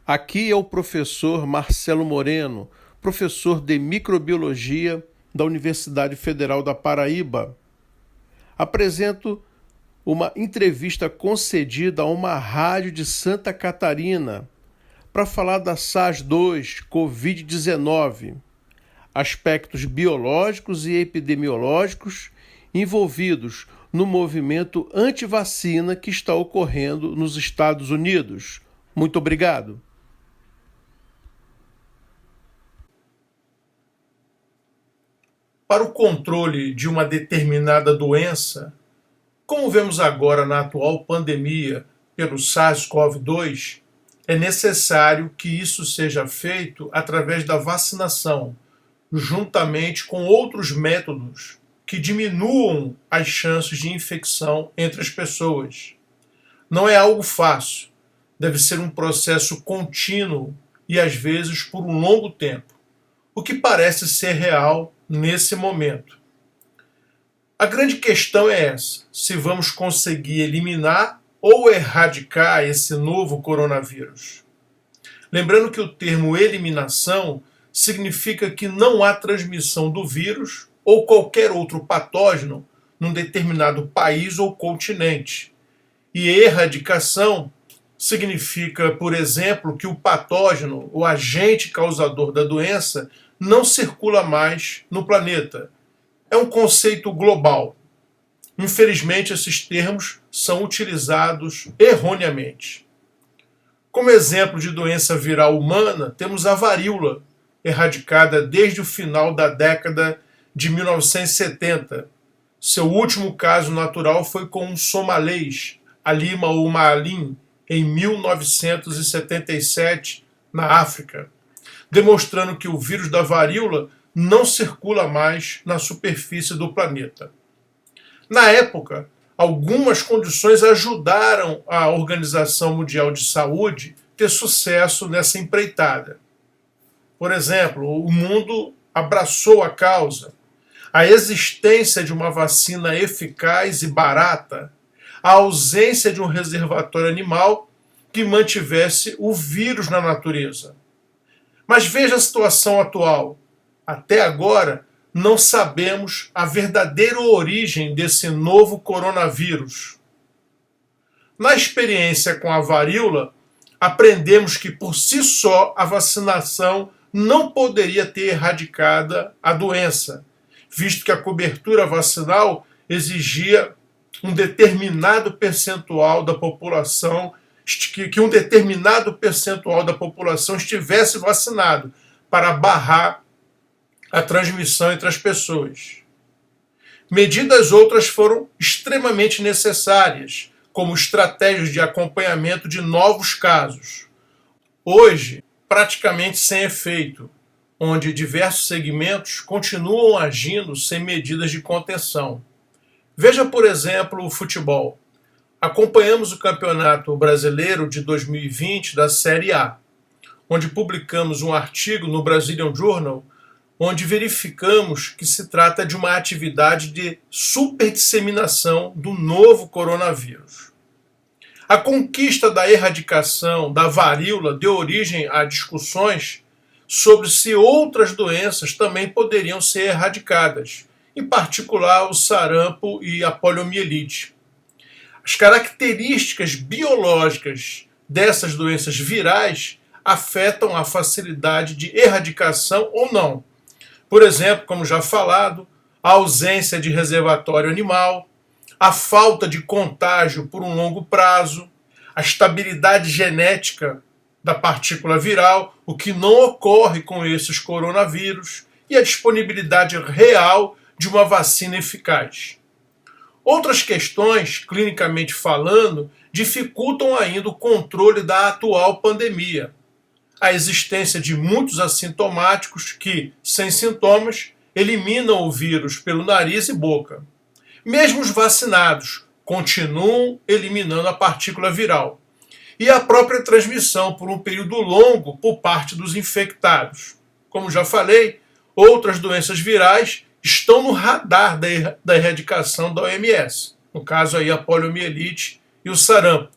Aqui é o professor Marcelo Moreno, professor de microbiologia da Universidade Federal da Paraíba. Apresento uma entrevista concedida a uma rádio de Santa Catarina para falar da SARS-2, Covid-19, aspectos biológicos e epidemiológicos envolvidos no movimento anti-vacina que está ocorrendo nos Estados Unidos. Muito obrigado. Para o controle de uma determinada doença, como vemos agora na atual pandemia pelo SARS-CoV-2, é necessário que isso seja feito através da vacinação, juntamente com outros métodos que diminuam as chances de infecção entre as pessoas. Não é algo fácil, deve ser um processo contínuo e às vezes por um longo tempo, o que parece ser real nesse momento. A grande questão é essa: se vamos conseguir eliminar ou erradicar esse novo coronavírus. Lembrando que o termo eliminação significa que não há transmissão do vírus ou qualquer outro patógeno num determinado país ou continente. E erradicação significa, por exemplo, que o patógeno, o agente causador da doença, não circula mais no planeta. É um conceito global. Infelizmente, esses termos são utilizados erroneamente. Como exemplo de doença viral humana, temos a varíola, erradicada desde o final da década de 1970. Seu último caso natural foi com um somalês, Halima ou Maalim, em 1977, na África, demonstrando que o vírus da varíola não circula mais na superfície do planeta. Na época, algumas condições ajudaram a Organização Mundial de Saúde a ter sucesso nessa empreitada. Por exemplo, o mundo abraçou a causa, a existência de uma vacina eficaz e barata, a ausência de um reservatório animal que mantivesse o vírus na natureza. Mas veja a situação atual. Até agora, não sabemos a verdadeira origem desse novo coronavírus. Na experiência com a varíola, aprendemos que por si só a vacinação não poderia ter erradicado a doença, visto que a cobertura vacinal exigia um determinado percentual da população, que um determinado percentual da população estivesse vacinado para barrar a transmissão entre as pessoas. Medidas outras foram extremamente necessárias, como estratégias de acompanhamento de novos casos. Hoje, praticamente sem efeito, onde diversos segmentos continuam agindo sem medidas de contenção. Veja, por exemplo, o futebol. Acompanhamos o Campeonato Brasileiro de 2020 da Série A, onde publicamos um artigo no Brazilian Journal, onde verificamos que se trata de uma atividade de superdisseminação do novo coronavírus. A conquista da erradicação da varíola deu origem a discussões sobre se outras doenças também poderiam ser erradicadas, em particular o sarampo e a poliomielite. As características biológicas dessas doenças virais afetam a facilidade de erradicação ou não. Por exemplo, como já falado, a ausência de reservatório animal, a falta de contágio por um longo prazo, a estabilidade genética da partícula viral, o que não ocorre com esses coronavírus, e a disponibilidade real de uma vacina eficaz. Outras questões, clinicamente falando, dificultam ainda o controle da atual pandemia. A existência de muitos assintomáticos que, sem sintomas, eliminam o vírus pelo nariz e boca. Mesmo os vacinados continuam eliminando a partícula viral. E a própria transmissão por um período longo por parte dos infectados. Como já falei, outras doenças virais estão no radar da erradicação da OMS. No caso aí a poliomielite e o sarampo.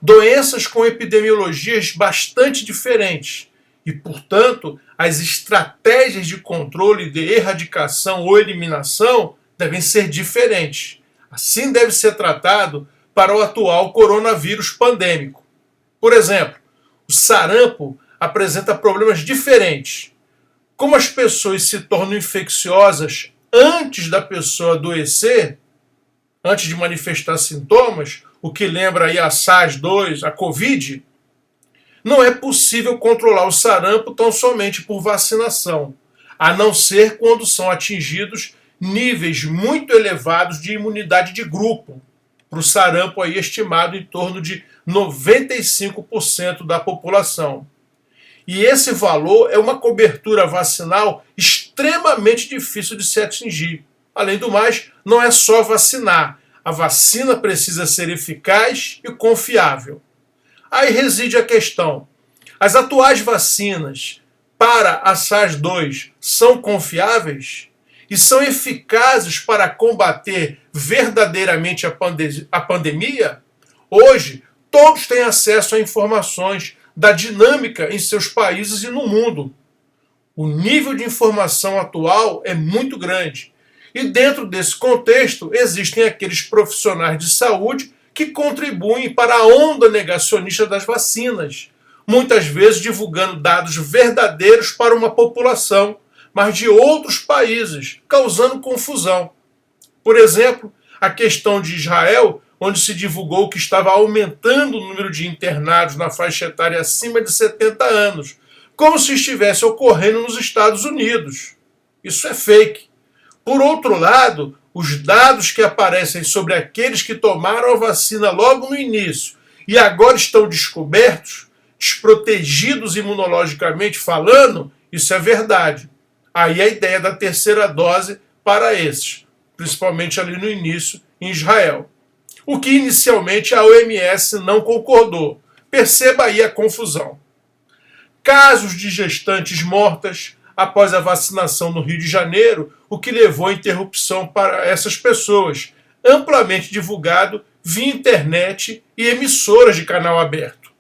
doenças com epidemiologias bastante diferentes e, portanto, as estratégias de controle, de erradicação ou eliminação devem ser diferentes. Assim deve ser tratado para o atual coronavírus pandêmico. Por exemplo, o sarampo apresenta problemas diferentes. Como as pessoas se tornam infecciosas antes da pessoa adoecer, antes de manifestar sintomas, o que lembra aí a SARS-2, a Covid, não é possível controlar o sarampo tão somente por vacinação, a não ser quando são atingidos níveis muito elevados de imunidade de grupo. Para o sarampo aí estimado em torno de 95% da população. E esse valor é uma cobertura vacinal extremamente difícil de se atingir. Além do mais, não é só vacinar. A vacina precisa ser eficaz e confiável. Aí reside a questão. As atuais vacinas para a SARS-2 são confiáveis? E são eficazes para combater verdadeiramente a pandemia? Hoje, todos têm acesso a informações da dinâmica em seus países e no mundo. O nível de informação atual é muito grande. E dentro desse contexto, existem aqueles profissionais de saúde que contribuem para a onda negacionista das vacinas, muitas vezes divulgando dados verdadeiros para uma população, mas de outros países, causando confusão. Por exemplo, a questão de Israel, onde se divulgou que estava aumentando o número de internados na faixa etária acima de 70 anos, como se estivesse ocorrendo nos Estados Unidos. Isso é fake. Por outro lado, os dados que aparecem sobre aqueles que tomaram a vacina logo no início e agora estão descobertos, desprotegidos imunologicamente falando, isso é verdade. Aí a ideia da terceira dose para esses, principalmente ali no início, em Israel. O que inicialmente a OMS não concordou. Perceba aí a confusão. Casos de gestantes mortas após a vacinação no Rio de Janeiro, o que levou à interrupção para essas pessoas, amplamente divulgado via internet e emissoras de canal aberto.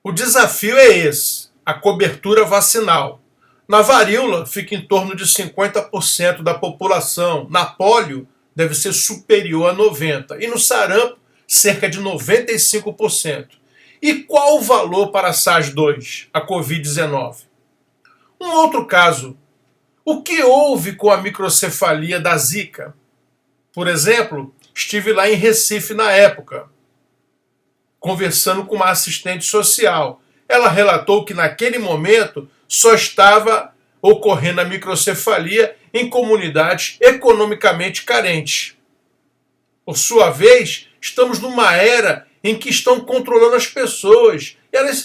O desafio é esse, a cobertura vacinal. Na varíola, fica em torno de 50% da população. Na pólio, deve ser superior a 90%. E no sarampo, cerca de 95%. E qual o valor para a SARS-2, a Covid-19? Um outro caso. O que houve com a microcefalia da Zika? Por exemplo, estive lá em Recife na época, conversando com uma assistente social. Ela relatou que naquele momento só estava ocorrendo a microcefalia em comunidades economicamente carentes. Por sua vez, estamos numa era em que estão controlando as pessoas.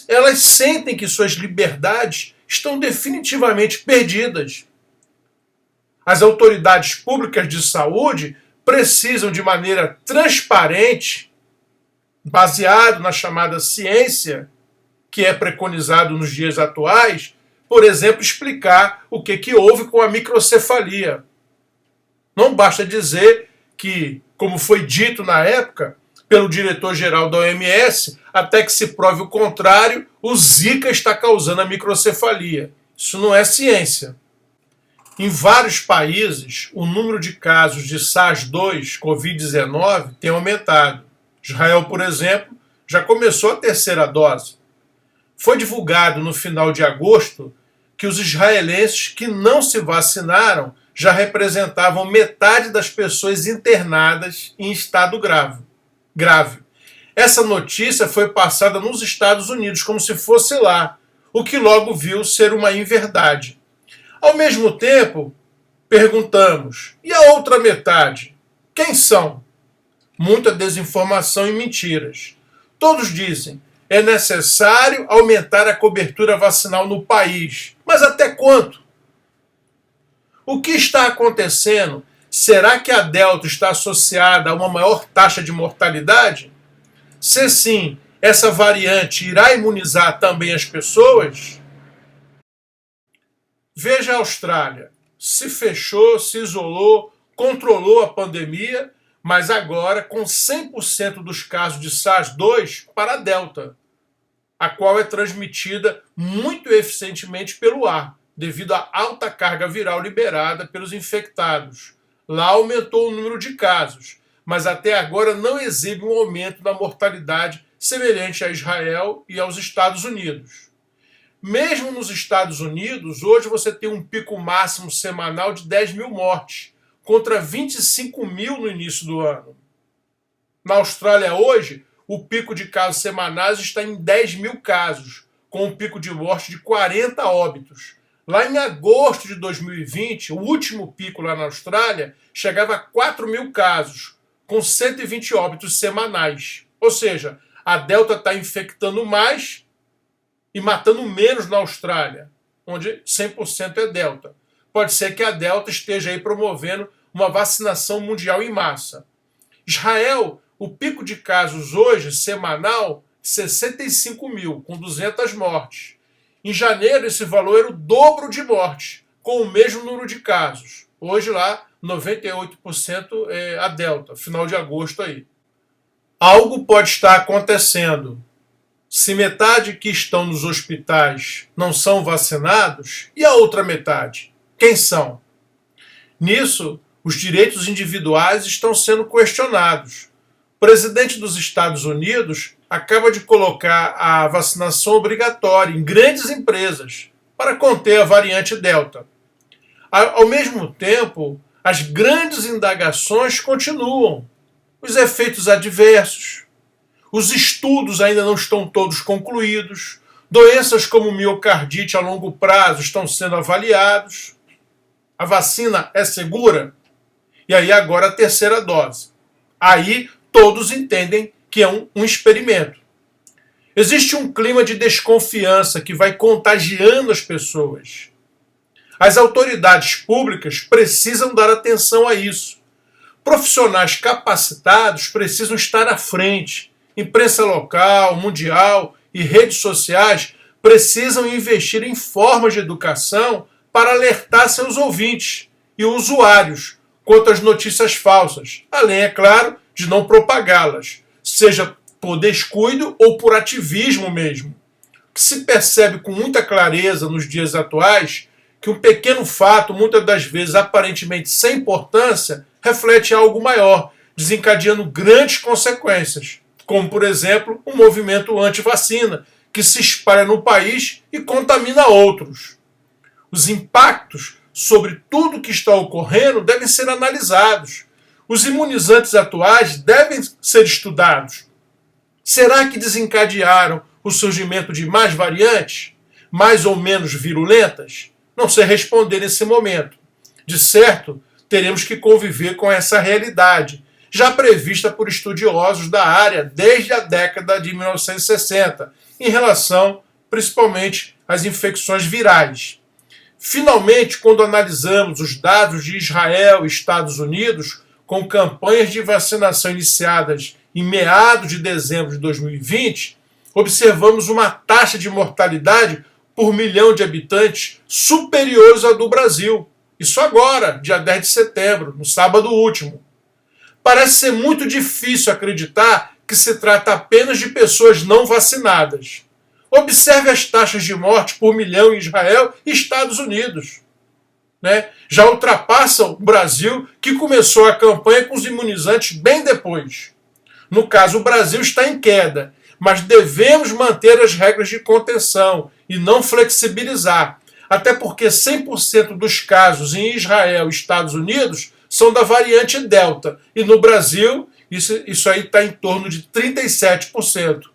Elas sentem que suas liberdades estão definitivamente perdidas. As autoridades públicas de saúde precisam, de maneira transparente, baseado na chamada ciência, que é preconizado nos dias atuais, por exemplo, explicar o que houve com a microcefalia. Não basta dizer que, como foi dito na época pelo diretor-geral da OMS, até que se prove o contrário, o Zika está causando a microcefalia. Isso não é ciência. Em vários países, o número de casos de SARS-2, Covid-19, tem aumentado. Israel, por exemplo, já começou a terceira dose. Foi divulgado no final de agosto que os israelenses que não se vacinaram já representavam metade das pessoas internadas em estado grave. Essa notícia foi passada nos Estados Unidos como se fosse lá, o que logo viu ser uma inverdade. Ao mesmo tempo, perguntamos, e a outra metade? Quem são? Muita desinformação e mentiras. Todos dizem, é necessário aumentar a cobertura vacinal no país. Mas até quanto? O que está acontecendo? Será que a Delta está associada a uma maior taxa de mortalidade? Se sim, essa variante irá imunizar também as pessoas? Veja a Austrália. Se fechou, se isolou, controlou a pandemia, mas agora com 100% dos casos de SARS-2 para a Delta, a qual é transmitida muito eficientemente pelo ar, devido à alta carga viral liberada pelos infectados. Lá aumentou o número de casos, mas até agora não exibe um aumento da mortalidade semelhante a Israel e aos Estados Unidos. Mesmo nos Estados Unidos, hoje você tem um pico máximo semanal de 10 mil mortes, contra 25 mil no início do ano. Na Austrália hoje, o pico de casos semanais está em 10 mil casos, com um pico de morte de 40 óbitos. Lá em agosto de 2020, o último pico lá na Austrália, chegava a 4 mil casos, com 120 óbitos semanais. Ou seja, a Delta está infectando mais e matando menos na Austrália, onde 100% é Delta. Pode ser que a Delta esteja aí promovendo uma vacinação mundial em massa. Israel, o pico de casos hoje, semanal, 65 mil, com 200 mortes. Em janeiro, esse valor era o dobro de mortes, com o mesmo número de casos. Hoje lá, 98% é a Delta, final de agosto aí. Algo pode estar acontecendo. Se metade que estão nos hospitais não são vacinados, e a outra metade? Quem são? Nisso, os direitos individuais estão sendo questionados. O presidente dos Estados Unidos acaba de colocar a vacinação obrigatória em grandes empresas para conter a variante Delta. Ao mesmo tempo, as grandes indagações continuam. Os efeitos adversos, os estudos ainda não estão todos concluídos, doenças como miocardite a longo prazo estão sendo avaliados. A vacina é segura? E aí agora a terceira dose. Aí todos entendem que é um experimento. Existe um clima de desconfiança que vai contagiando as pessoas. As autoridades públicas precisam dar atenção a isso. Profissionais capacitados precisam estar à frente. Imprensa local, mundial e redes sociais precisam investir em formas de educação para alertar seus ouvintes e usuários quanto às notícias falsas, além, é claro, de não propagá-las, seja por descuido ou por ativismo mesmo. O que se percebe com muita clareza nos dias atuais que um pequeno fato, muitas das vezes aparentemente sem importância, reflete algo maior, desencadeando grandes consequências, como, por exemplo, um movimento anti-vacina, que se espalha no país e contamina outros. Os impactos sobre tudo o que está ocorrendo devem ser analisados. Os imunizantes atuais devem ser estudados. Será que desencadearam o surgimento de mais variantes, mais ou menos virulentas? Não sei responder nesse momento. De certo, teremos que conviver com essa realidade, já prevista por estudiosos da área desde a década de 1960, em relação, principalmente, às infecções virais. Finalmente, quando analisamos os dados de Israel e Estados Unidos, com campanhas de vacinação iniciadas em meados de dezembro de 2020, observamos uma taxa de mortalidade por milhão de habitantes superiores à do Brasil. Isso agora, dia 10 de setembro, no sábado último. Parece ser muito difícil acreditar que se trata apenas de pessoas não vacinadas. Observe as taxas de morte por milhão em Israel e Estados Unidos. Já ultrapassam o Brasil, que começou a campanha com os imunizantes bem depois. No caso, o Brasil está em queda, mas devemos manter as regras de contenção e não flexibilizar, até porque 100% dos casos em Israel e Estados Unidos são da variante Delta, e no Brasil isso aí está em torno de 37%.